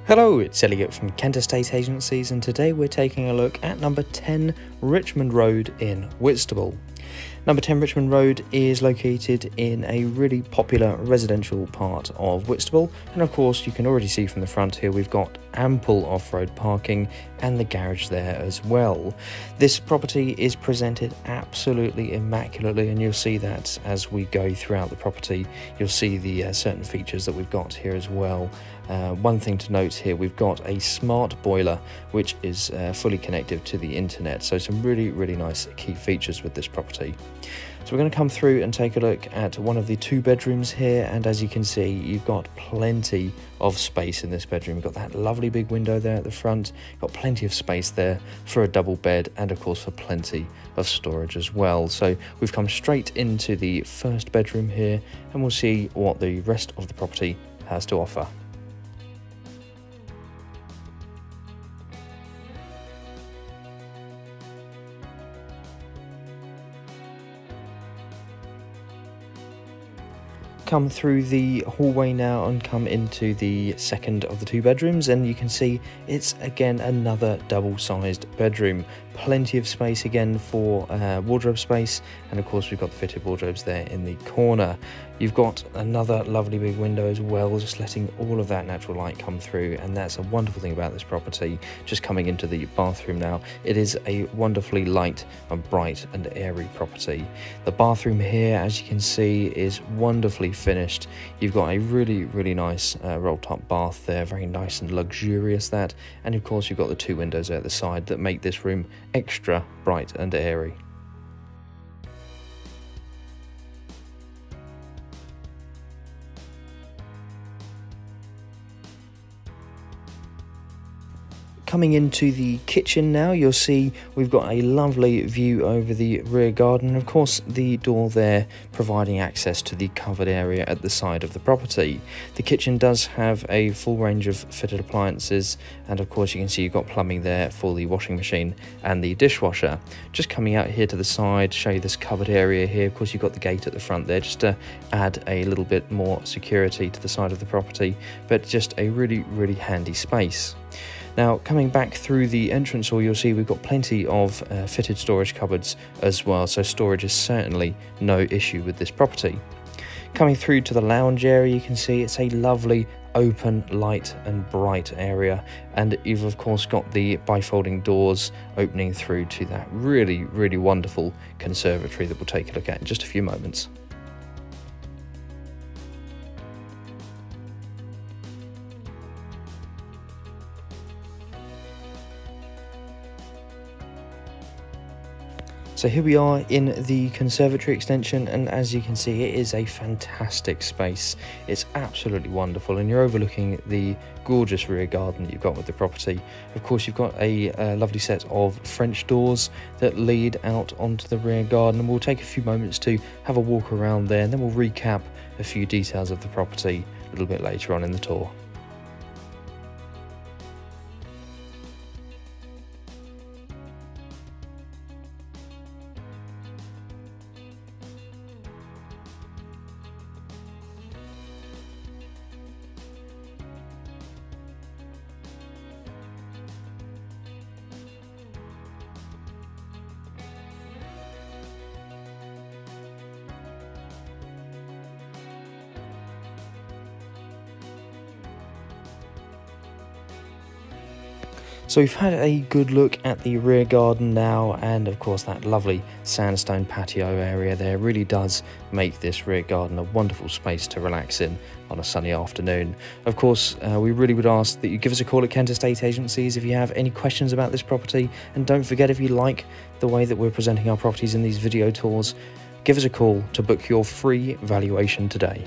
Hello, it's Elliot from Kent Estate Agencies, and today we're taking a look at number 10 Richmond Road in Whitstable. Number 10 Richmond Road is located in a really popular residential part of Whitstable, and of course you can already see from the front here we've got ample off-road parking and the garage there as well. This property is presented absolutely immaculately, and you'll see that as we go throughout the property. You'll see the certain features that we've got here as well. One thing to note here, we've got a smart boiler which is fully connected to the internet, so some really nice key features with this property. So we're going to come through and take a look at one of the two bedrooms here, and as you can see you've got plenty of space in this bedroom. You've got that lovely big window there at the front, got plenty of space there for a double bed and of course for plenty of storage as well. So we've come straight into the first bedroom here and we'll see what the rest of the property has to offer. Come through the hallway now and come into the second of the two bedrooms, and you can see it's again another double-sized bedroom. Plenty of space again for wardrobe space, and of course we've got the fitted wardrobes there in the corner. You've got another lovely big window as well, just letting all of that natural light come through, and that's a wonderful thing about this property. Just coming into the bathroom now, it is a wonderfully light and bright and airy property. The bathroom here, as you can see, is wonderfully finished. You've got a really nice roll top bath there, very nice and luxurious that, and of course you've got the two windows at the side that make this room extra bright and airy. Coming into the kitchen now, you'll see we've got a lovely view over the rear garden. Of course, the door there providing access to the covered area at the side of the property. The kitchen does have a full range of fitted appliances, and of course you can see you've got plumbing there for the washing machine and the dishwasher. Just coming out here to the side, show you this covered area here. Of course, you've got the gate at the front there just to add a little bit more security to the side of the property, but just a really handy space. Now, coming back through the entrance hall, you'll see we've got plenty of fitted storage cupboards as well, so storage is certainly no issue with this property. Coming through to the lounge area, you can see it's a lovely open, light and bright area, and you've of course got the bifolding doors opening through to that really wonderful conservatory that we'll take a look at in just a few moments. So here we are in the conservatory extension, and as you can see it is a fantastic space. It's absolutely wonderful, and you're overlooking the gorgeous rear garden that you've got with the property. Of course you've got a lovely set of French doors that lead out onto the rear garden, and we'll take a few moments to have a walk around there, and then we'll recap a few details of the property a little bit later on in the tour. So we've had a good look at the rear garden now, and of course that lovely sandstone patio area there really does make this rear garden a wonderful space to relax in on a sunny afternoon. Of course, we really would ask that you give us a call at Kent Estate Agencies if you have any questions about this property, and don't forget, if you like the way that we're presenting our properties in these video tours, give us a call to book your free valuation today.